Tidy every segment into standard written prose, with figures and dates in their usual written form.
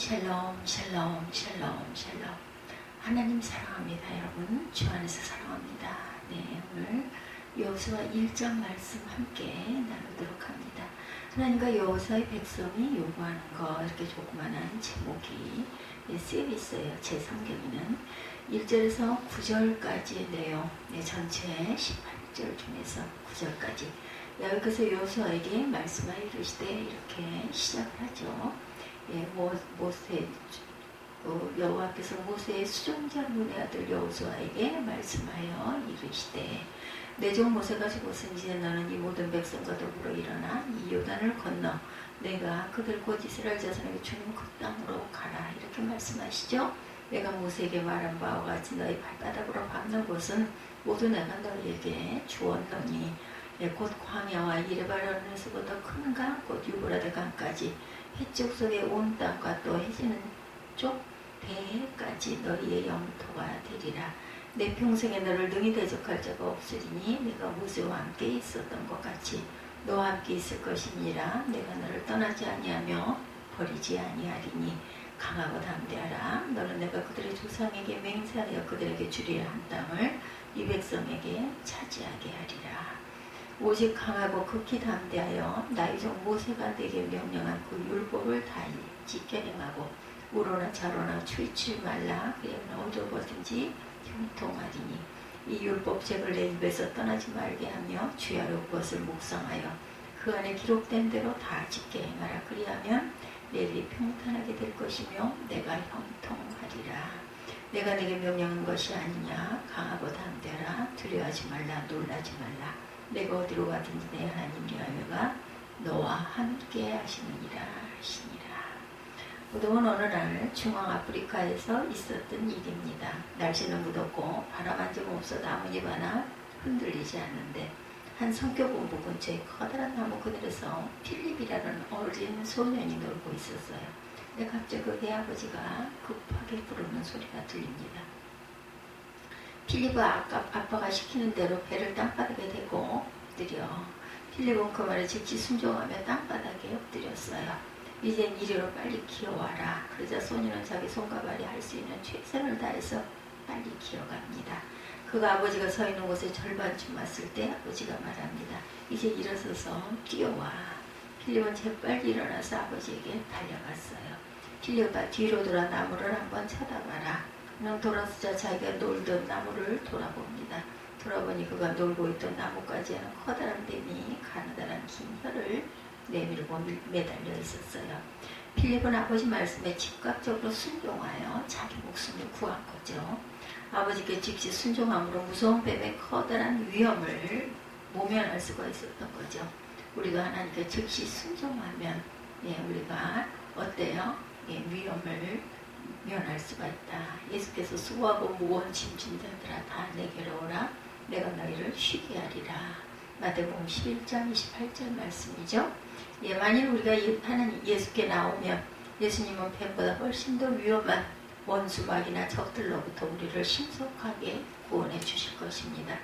샬롬 샬롬 샬롬 샬롬. 하나님 사랑합니다. 여러분 주 안에서 사랑합니다. 네, 오늘 여호수아 1장 말씀 함께 나누도록 합니다. 하나님과 여호수아의 백성이 요구하는 거, 이렇게 조그만한 제목이 쓰여 있어요. 제 성경에는 1절에서 9절까지의 내용, 전체 18절 중에서 9절까지 여기서 여호수아에게 말씀하여 이르시되, 이렇게 시작을 하죠. 모세, 여호와께서 모세의 수종자 눈의 아들 여호수아에게 말씀하여 이르시되, 내 종 모세가 죽었으니 이제 너는 이 모든 백성과 더불어 일어나 이 요단을 건너 내가 그들 곧 이스라엘 자손에게 주는 그 땅으로 가라. 이렇게 말씀하시죠. 내가 모세에게 말한 바와 같이 너희 발바닥으로 밟는 곳은 모두 내가 너희에게 주었노니, 곧 광야와 이레바론에서부터 큰 강, 곧 유브라데 강까지 해쪽 속의 온 땅과 또 해지는 쪽 대해까지 너희의 영토가 되리라. 내 평생에 너를 능히 대적할 자가 없으리니 내가 모세와 함께 있었던 것 같이 너와 함께 있을 것이니라. 내가 너를 떠나지 아니하며 버리지 아니하리니 강하고 담대하라. 너는 내가 그들의 조상에게 맹세하여 그들에게 주리라 한 땅을 이 백성에게 차지하게 하리라. 오직 강하고 극히 담대하여 나의 종 모세가 내게 명령한 그 율법을 다 지켜 행하고 우로나 자로나 추이치 말라. 그러면 어디서든지 형통하리니 이 율법책을 내 입에서 떠나지 말게 하며 주야로 그것을 묵상하여 그 안에 기록된 대로 다 지켜 행하라. 그리하면 내 일이 평탄하게 될 것이며 내가 형통하리라. 내가 내게 명령한 것이 아니냐. 강하고 담대하라. 두려워하지 말라. 놀라지 말라. 내가 어디로 가든지 내 하나님 여호와가 너와 함께 하시느니라 하시니라. 무더운 어느 날 중앙아프리카에서 있었던 일입니다. 날씨는 무덥고 바람 한 점 없어 나뭇잎 하나 흔들리지 않는데 한 성교본부 근처에 커다란 나무 그늘에서 필립이라는 어린 소년이 놀고 있었어요. 근데 갑자기 그의 아버지가 급하게 부르는 소리가 들립니다. 필립은 아빠가 시키는 대로 배를 땅바닥에 대고 엎드려. 필립은 그 말에 즉시 순종하며 땅바닥에 엎드렸어요. 이젠 이리로 빨리 기어와라. 그러자 소년은 자기 손과 발이 할 수 있는 최선을 다해서 빨리 기어갑니다. 그가 아버지가 서 있는 곳에 절반쯤 왔을 때 아버지가 말합니다. 이제 일어서서 뛰어와. 필립은 재빨리 일어나서 아버지에게 달려갔어요. 필립아, 뒤로 돌아 나무를 한번 쳐다봐라. 그는 돌아서자 자기가 놀던 나무를 돌아봅니다. 돌아보니 그가 놀고 있던 나무까지는 커다란 뱀이 가느다란 긴 혀를 내밀고 매달려 있었어요. 필립은 아버지 말씀에 즉각적으로 순종하여 자기 목숨을 구한 거죠. 아버지께 즉시 순종함으로 무서운 뱀의 커다란 위험을 모면할 수가 있었던 거죠. 우리가 하나님께 즉시 순종하면 우리가 어때요? 위험을 면할 수가 있다. 예수께서 수고하고 무거운 짐진 자들아 다 내게로 오라. 내가 너희를 쉬게 하리라. 마태복음 11장 28절 말씀이죠. 만일 우리가 하나님 예수께 나오면 예수님은 뱀보다 훨씬 더 위험한 원수막이나 적들로부터 우리를 신속하게 구원해 주실 것입니다.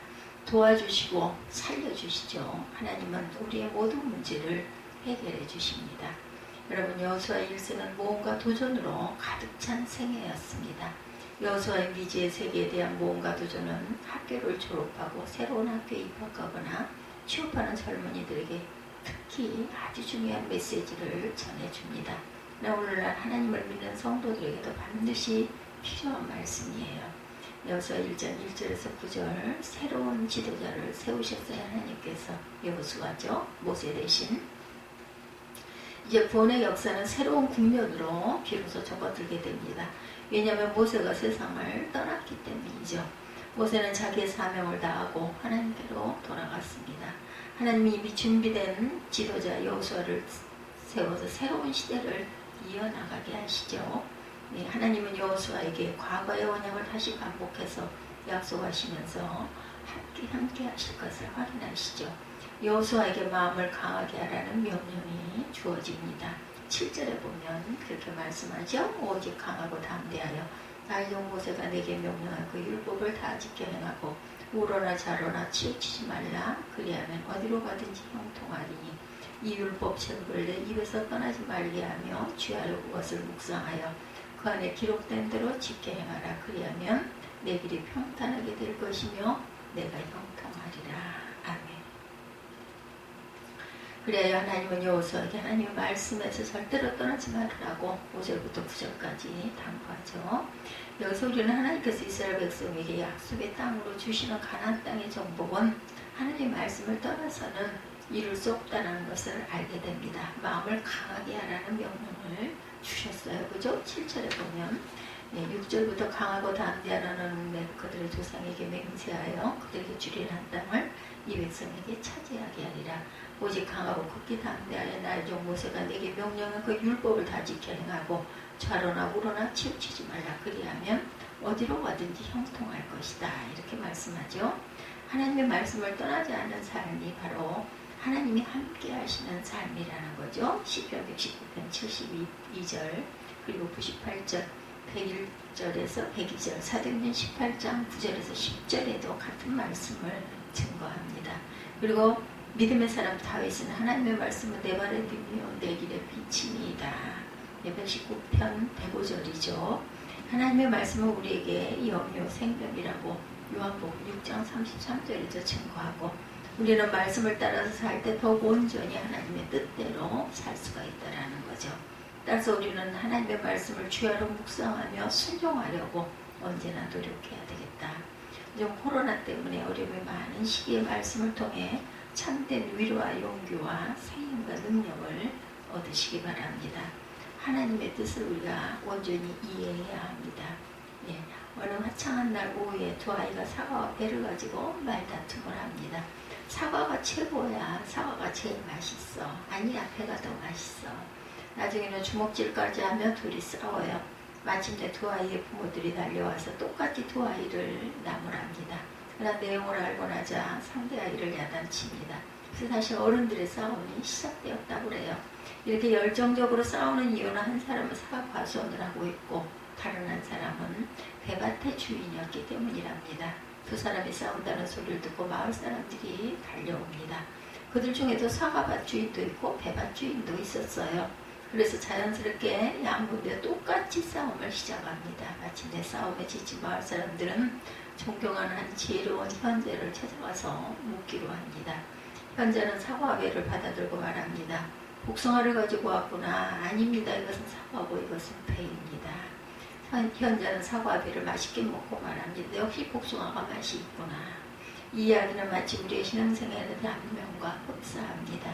도와주시고 살려주시죠. 하나님은 우리의 모든 문제를 해결해 주십니다. 여러분, 여호수아 1세는 모험과 도전으로 가득 찬 생애였습니다. 여호수아의 미지의 세계에 대한 모험과 도전은 학교를 졸업하고 새로운 학교에 입학하거나 취업하는 젊은이들에게 특히 아주 중요한 메시지를 전해줍니다. 오늘날 하나님을 믿는 성도들에게도 반드시 필요한 말씀이에요. 여호수아 1장 1절에서 9절, 새로운 지도자를 세우셨어요. 하나님께서. 여호수아죠, 모세 대신. 이제 구원의 역사는 새로운 국면으로 비로소 접어들게 됩니다. 왜냐하면 모세가 세상을 떠났기 때문이죠. 모세는 자기의 사명을 다하고 하나님께로 돌아갔습니다. 하나님이 이미 준비된 지도자 여호수아를 세워서 새로운 시대를 이어나가게 하시죠. 하나님은 여호수아에게 과거의 언약을 다시 반복해서 약속하시면서 함께 하실 것을 확인하시죠. 여호수아에게 마음을 강하게 하라는 명령이 주어집니다. 7절에 보면 그렇게 말씀하죠. 오직 강하고 담대하여 나의 종 모세가 내게 명령한 그 율법을 다 지켜 행하고 우로나 자로나 치우치지 말라. 그리하면 어디로 가든지 형통하리니 이 율법책을 내 입에서 떠나지 말게 하며 주야로 그것을 묵상하여 그 안에 기록된 대로 지켜 행하라. 그리하면 내 길이 평탄하게 될 것이며 내가 형통하리라. 아멘. 그래야 하나님은 여호수아에게 하나님의 말씀에서 절대로 떠나지 말으라고 5절부터 9절까지 당부하죠. 여기서 우리는 하나님께서 이스라엘 백성에게 약속의 땅으로 주시는 가나안 땅의 정복은 하나님의 말씀을 떠나서는 이룰 수 없다는 것을 알게 됩니다. 마음을 강하게 하라는 명령을 주셨어요. 그죠? 7절에 보면 6절부터 강하고 담대하라는 그들의 조상에게 맹세하여 그들에게 주리라 한 땅을 이 백성에게 차지하게 하리라. 오직 강하고 극히 담대하여 나의 종 모세가 내게 명령한 그 율법을 다 지켜 행하고 좌로나 우로나 치우치지 말라. 그리하면 어디로 가든지 형통할 것이다. 이렇게 말씀하죠. 하나님의 말씀을 떠나지 않는 삶이 바로 하나님이 함께 하시는 삶이라는 거죠. 시편 119편 72절 그리고 98절 101절에서 102절 사도행전 18장 9절에서 10절에도 같은 말씀을 증거합니다. 그리고 믿음의 사람 다윗은 하나님의 말씀은 내 발의 빛이요 내 길의 빛이니이다. 119편 105절이죠. 하나님의 말씀은 우리에게 영요 생명이라고 요한복음 6장 33절에서 증거하고 우리는 말씀을 따라서 살 때 더욱 온전히 하나님의 뜻대로 살 수가 있다는 거죠. 따라서 우리는 하나님의 말씀을 주야로 묵상하며 순종하려고 언제나 노력해야 되겠다. 요즘 코로나 때문에 어려움이 많은 시기에 말씀을 통해 참된 위로와 용기와 생명과 능력을 얻으시기 바랍니다. 하나님의 뜻을 우리가 온전히 이해해야 합니다. 네, 어느 화창한 날 오후에 두 아이가 사과와 배를 가지고 말다툼을 합니다. 사과가 최고야. 사과가 제일 맛있어. 아니야, 배가 더 맛있어. 나중에는 주먹질까지 하며 둘이 싸워요. 마침내 두 아이의 부모들이 달려와서 똑같이 두 아이를 나무랍니다. 그러나 내용을 알고 나자 상대 아이를 야단칩니다. 그래서 다시 어른들의 싸움이 시작되었다고 그래요. 이렇게 열정적으로 싸우는 이유는 한 사람은 사과 과수원을 하고 있고 다른 한 사람은 배밭의 주인이었기 때문이랍니다. 두 사람이 싸운다는 소리를 듣고 마을 사람들이 달려옵니다. 그들 중에도 사과밭 주인도 있고 배밭 주인도 있었어요. 그래서 자연스럽게 양군대 똑같이 싸움을 시작합니다. 마침내 싸움에 지친 마을 사람들은 존경하는 한 지혜로운 현재를 찾아가서 묻기로 합니다. 현재는 사과와 배를 받아들고 말합니다. 복숭아를 가지고 왔구나. 아닙니다. 이것은 사과고 이것은 배입니다. 현재는 사과와 배를 맛있게 먹고 말합니다. 역시 복숭아가 맛이 있구나. 이 이야기는 마치 우리의 신앙생활의 단면과 흡사합니다.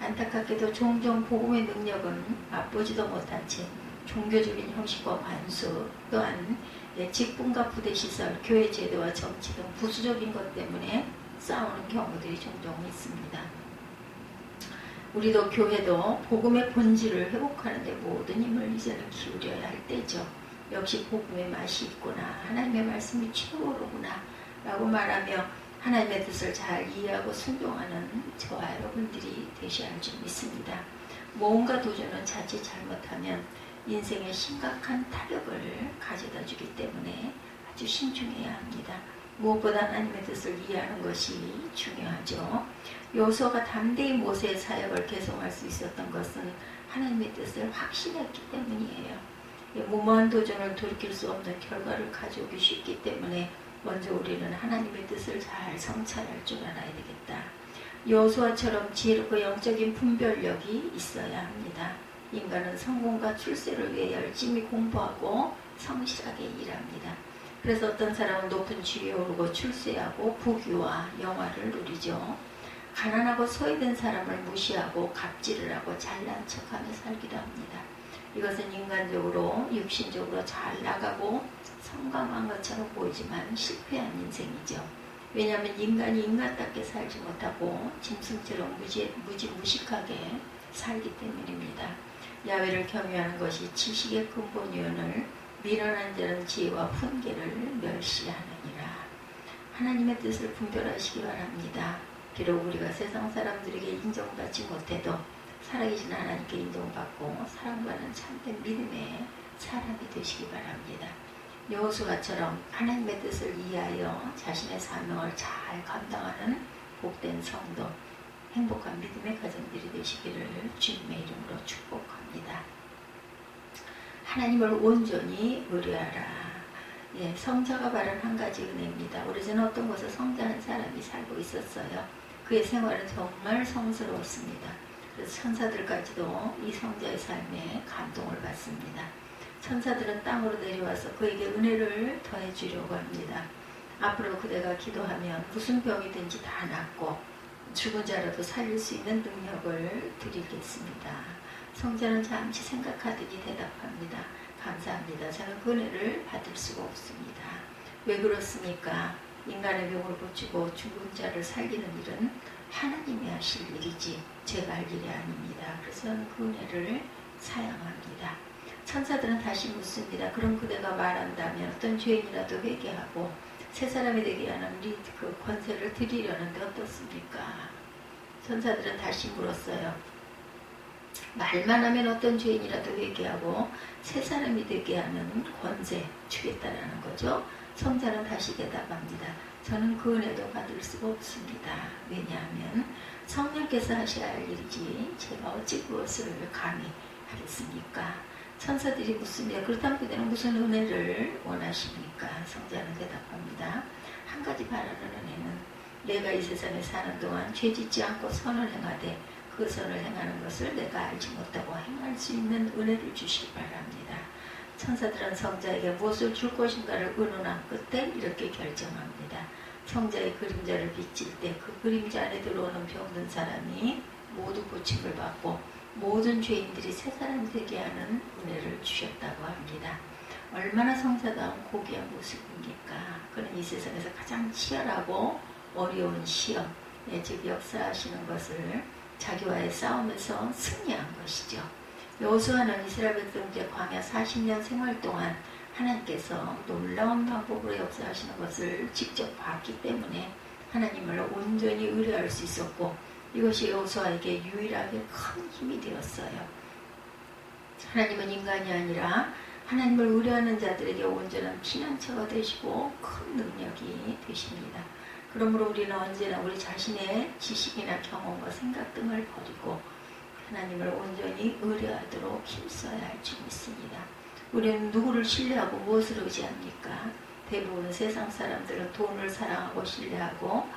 안타깝게도 종종 복음의 능력은 맛보지도 못한 채 종교적인 형식과 관수 또한 직분과 부대시설, 교회 제도와 정치 등 부수적인 것 때문에 싸우는 경우들이 종종 있습니다. 우리도 교회도 복음의 본질을 회복하는 데 모든 힘을 이제는 기울여야 할 때죠. 역시 복음의 맛이 있구나. 하나님의 말씀이 최고로구나. 라고 말하며 하나님의 뜻을 잘 이해하고 순종하는 저와 여러분들이 되셔야 할 줄 믿습니다. 모험과 도전은 자칫 잘못하면 인생에 심각한 타격을 가져다 주기 때문에 아주 신중해야 합니다. 무엇보다 하나님의 뜻을 이해하는 것이 중요하죠. 여호수아가 담대히 모세의 사역을 계속할 수 있었던 것은 하나님의 뜻을 확신했기 때문이에요. 무모한 도전을 돌이킬 수 없는 결과를 가져오기 쉽기 때문에 먼저 우리는 하나님의 뜻을 잘 성찰할 줄 알아야 되겠다. 여호수아처럼 지혜롭고 영적인 분별력이 있어야 합니다. 인간은 성공과 출세를 위해 열심히 공부하고 성실하게 일합니다. 그래서 어떤 사람은 높은 지위에 오르고 출세하고 부귀와 영화를 누리죠. 가난하고 소외된 사람을 무시하고 갑질을 하고 잘난 척하며 살기도 합니다. 이것은 인간적으로 육신적으로 잘 나가고 성공한 것처럼 보이지만 실패한 인생이죠. 왜냐하면 인간이 인간답게 살지 못하고 짐승처럼 무지무식하게 살기 때문입니다. 야훼를 경외하는 것이 지식의 근본이오늘 미련한 자는 지혜와 훈계를 멸시하느니라. 하나님의 뜻을 분별하시기 바랍니다. 비록 우리가 세상 사람들에게 인정받지 못해도 살아계신 하나님께 인정받고 사랑받는 참된 믿음의 사람이 되시기 바랍니다. 여호수아처럼 하나님의 뜻을 이해하여 자신의 사명을 잘 감당하는 복된 성도, 행복한 믿음의 가정들이 되시기를 주님의 이름으로 축복합니다. 하나님을 온전히 의뢰하라. 예, 성자가 바른 한 가지 은혜입니다. 오래전에 어떤 곳에 성자 한 사람이 살고 있었어요. 그의 생활은 정말 성스러웠습니다. 그래서 천사들까지도 이 성자의 삶에 감동을 받습니다. 천사들은 땅으로 내려와서 그에게 은혜를 더해 주려고 합니다. 앞으로 그대가 기도하면 무슨 병이든지 다 낫고 죽은 자라도 살릴 수 있는 능력을 드리겠습니다. 성자는 잠시 생각하더니 대답합니다. 감사합니다. 저는 그 은혜를 받을 수가 없습니다. 왜 그렇습니까? 인간의 병을 고치고 죽은 자를 살리는 일은 하나님이 하실 일이지 제가 할 일이 아닙니다. 그래서 저는 그 은혜를 사양합니다. 천사들은 다시 묻습니다. 그럼 그대가 말한다면 어떤 죄인이라도 회개하고 새 사람이 되게 하는 그 권세를 드리려는데 어떻습니까? 천사들은 다시 물었어요. 말만 하면 어떤 죄인이라도 회개하고 새 사람이 되게 하는 권세 주겠다라는 거죠. 성자는 다시 대답합니다. 저는 그 은혜도 받을 수가 없습니다. 왜냐하면 성령께서 하셔야 할 일이지 제가 어찌 그것을 감히 하겠습니까? 천사들이 묻습니다. 그렇다면 그대는 무슨 은혜를 원하십니까? 성자는 대답합니다. 한 가지 바라는 은혜는 내가 이 세상에 사는 동안 죄짓지 않고 선을 행하되 그 선을 행하는 것을 내가 알지 못하고 행할 수 있는 은혜를 주시기 바랍니다. 천사들은 성자에게 무엇을 줄 것인가를 의논한 끝에 이렇게 결정합니다. 성자의 그림자를 비칠 때 그 그림자 안에 들어오는 병든 사람이 모두 고침을 받고 모든 죄인들이 새 사람이 되게 하는 은혜를 주셨다고 합니다. 얼마나 성자다운 고귀한 모습입니까? 그는 이 세상에서 가장 치열하고 어려운 시험, 즉 역사하시는 것을 자기와의 싸움에서 승리한 것이죠. 여호수아는 이스라엘 백성들의 광야 40년 생활 동안 하나님께서 놀라운 방법으로 역사하시는 것을 직접 봤기 때문에 하나님을 온전히 의뢰할 수 있었고 이것이 여호수아에게 유일하게 큰 힘이 되었어요. 하나님은 인간이 아니라 하나님을 의뢰하는 자들에게 온전한 피난처가 되시고 큰 능력이 되십니다. 그러므로 우리는 언제나 우리 자신의 지식이나 경험과 생각 등을 버리고 하나님을 온전히 의뢰하도록 힘써야 할 줄 믿습니다. 우리는 누구를 신뢰하고 무엇을 의지합니까? 대부분 세상 사람들은 돈을 사랑하고 신뢰하고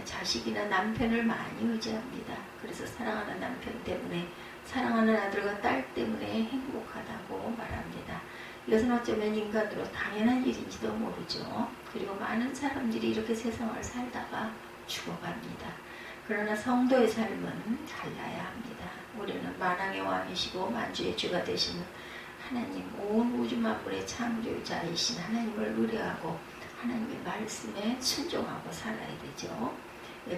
자식이나 남편을 많이 의지합니다. 그래서 사랑하는 남편 때문에 사랑하는 아들과 딸 때문에 행복하다고 말합니다. 이것은 어쩌면 인간으로 당연한 일인지도 모르죠. 그리고 많은 사람들이 이렇게 세상을 살다가 죽어갑니다. 그러나 성도의 삶은 달라야 합니다. 우리는 만왕의 왕이시고 만주의 주가 되시는 하나님, 온 우주 만물의 창조자이신 하나님을 의뢰하고 하나님의 말씀에 순종하고 살아야 되죠.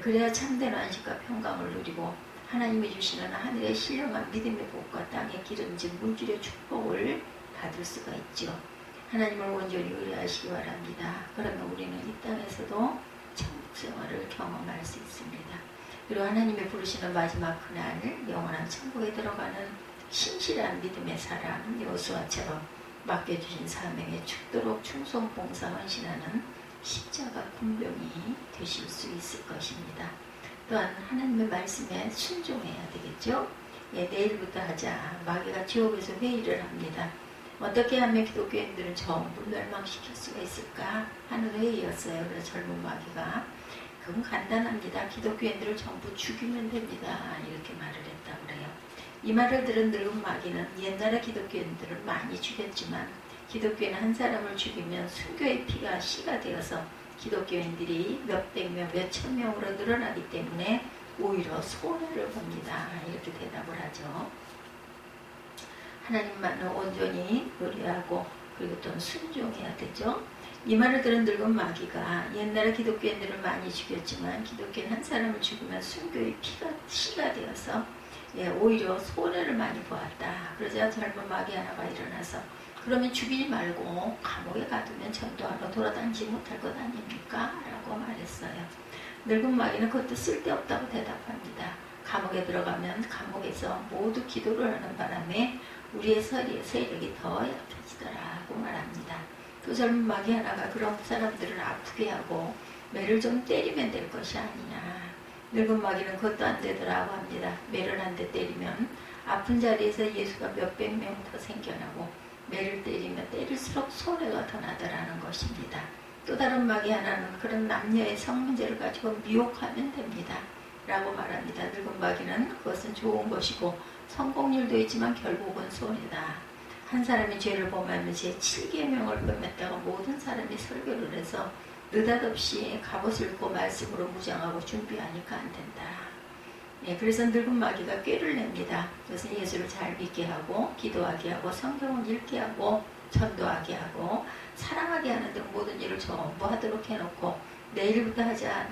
그래야 참된 안식과 평강을 누리고 하나님이 주시는 하늘의 신령한 믿음의 복과 땅의 기름진 물질의 축복을 받을 수가 있죠. 하나님을 온전히 의뢰하시기 바랍니다. 그러면 우리는 이 땅에서도 천국 생활을 경험할 수 있습니다. 그리고 하나님이 부르시는 마지막 그날 영원한 천국에 들어가는 신실한 믿음의 사람 여호수아처럼 맡겨주신 사명에 죽도록 충성 봉사 헌신하는 십자가 군병이 되실 수 있을 것입니다. 또한 하나님의 말씀에 순종해야 되겠죠. 내일부터 하자. 마귀가 지옥에서 회의를 합니다. 어떻게 하면 기독교인들은 전부 멸망시킬 수가 있을까 하는 회의였어요. 그래서 젊은 마귀가 그건 간단합니다. 기독교인들을 전부 죽이면 됩니다. 이렇게 말을 했다고 그래요. 이 말을 들은 늙은 마귀는 옛날에 기독교인들을 많이 죽였지만 기독교인 한 사람을 죽이면 순교의 피가 씨가 되어서 기독교인들이 몇백 명, 몇천 명으로 늘어나기 때문에 오히려 손해를 봅니다. 이렇게 대답을 하죠. 하나님만을 온전히 의뢰하고 그리고 또 순종해야 되죠. 이 말을 들은 늙은 마귀가 옛날에 기독교인들을 많이 죽였지만 기독교인 한 사람을 죽이면 순교의 피가 씨가 되어서 오히려 손해를 많이 보았다. 그러자 젊은 마귀 하나가 일어나서 그러면 죽이지 말고 감옥에 가두면 전도하러 돌아다니지 못할 것 아닙니까? 라고 말했어요. 늙은 마귀는 그것도 쓸데없다고 대답합니다. 감옥에 들어가면 감옥에서 모두 기도를 하는 바람에 우리의 세력이 더 약해지더라고 말합니다. 그 젊은 마귀 하나가 그런 사람들을 아프게 하고 매를 좀 때리면 될 것이 아니냐. 늙은 마귀는 그것도 안 되더라고 합니다. 매를 한 대 때리면 아픈 자리에서 예수가 몇백 명 더 생겨나고, 매를 때리면 때릴수록 손해가 더 나더라는 것입니다. 또 다른 마귀 하나는 그런 남녀의 성문제를 가지고 미혹하면 됩니다 라고 말합니다. 늙은 마귀는 그것은 좋은 것이고 성공률도 있지만 결국은 손해다. 한 사람이 죄를 범하면 제7계명을 범했다가 모든 사람이 설교를 해서 느닷없이 갑옷을 입고 말씀으로 무장하고 준비하니까 안 된다. 그래서 늙은 마귀가 꾀를 냅니다. 그것은 예수를 잘 믿게 하고, 기도하게 하고, 성경을 읽게 하고, 전도하게 하고, 사랑하게 하는 등 모든 일을 전부 하도록 해놓고, 내일부터 하자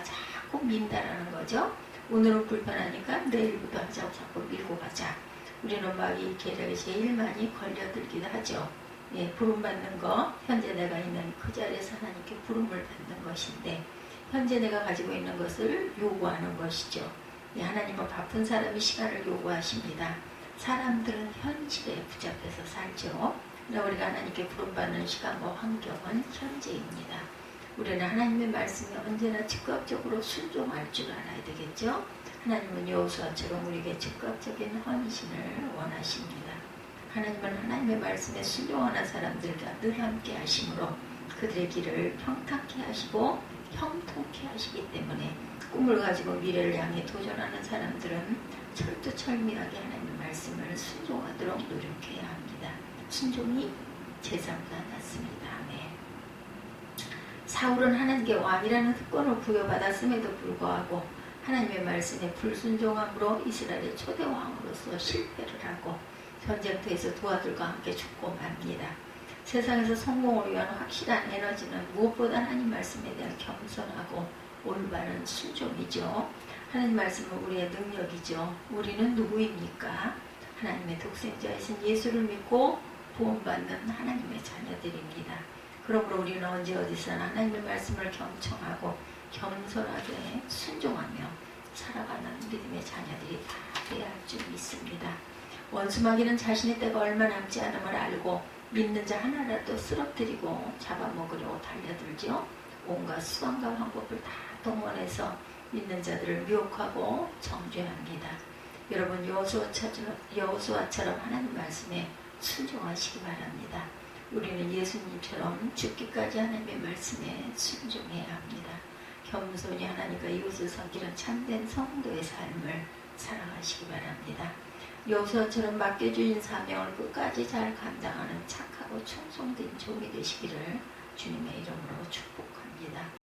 자꾸 민다라는 거죠. 오늘은 불편하니까 내일부터 하자고 자꾸 밀고 가자. 우리는 마귀 계략에 제일 많이 걸려들기도 하죠. 부름받는 거, 현재 내가 있는 그 자리에서 하나님께 부름을 받는 것인데, 현재 내가 가지고 있는 것을 요구하는 것이죠. 하나님은 바쁜 사람이 시간을 요구하십니다. 사람들은 현실에 붙잡혀서 살죠. 우리가 하나님께 부름받는 시간과 환경은 현재입니다. 우리는 하나님의 말씀에 언제나 즉각적으로 순종할 줄 알아야 되겠죠. 하나님은 여호수아처럼 우리에게 즉각적인 헌신을 원하십니다. 하나님은 하나님의 말씀에 순종하는 사람들과 늘 함께 하심으로 그들의 길을 평탄케 하시고 형통케 하시기 때문에, 꿈을 가지고 미래를 향해 도전하는 사람들은 철두철미하게 하나님의 말씀을 순종하도록 노력해야 합니다. 순종이 제사보다 낫습니다. 사울은 하나님께 왕이라는 특권을 부여받았음에도 불구하고 하나님의 말씀에 불순종함으로 이스라엘의 초대 왕으로서 실패를 하고 전쟁터에서 두 아들과 함께 죽고 맙니다. 세상에서 성공을 위한 확실한 에너지는 무엇보다 하나님 말씀에 대한 겸손하고 올바른 순종이죠. 하나님 말씀은 우리의 능력이죠. 우리는 누구입니까? 하나님의 독생자이신 예수를 믿고 구원받는 하나님의 자녀들입니다. 그러므로 우리는 언제 어디서나 하나님의 말씀을 경청하고 겸손하게 순종하며 살아가는 믿음의 자녀들이 다 되어야 할 줄 믿습니다. 원수마귀는 자신의 때가 얼마 남지 않음을 알고 믿는 자 하나라도 쓰러뜨리고 잡아먹으려고 달려들죠. 온갖 수단과 방법을 다 동원해서 믿는 자들을 미혹하고 정죄합니다. 여러분, 여호수아처럼 하나님 말씀에 순종하시기 바랍니다. 우리는 예수님처럼 죽기까지 하나님의 말씀에 순종해야 합니다. 겸손히 하나님과 이웃을 섬기는 참된 성도의 삶을 살아가시기 바랍니다. 여호수아처럼 맡겨주신 사명을 끝까지 잘 감당하는 착하고 충성된 종이 되시기를 주님의 이름으로 축복합니다.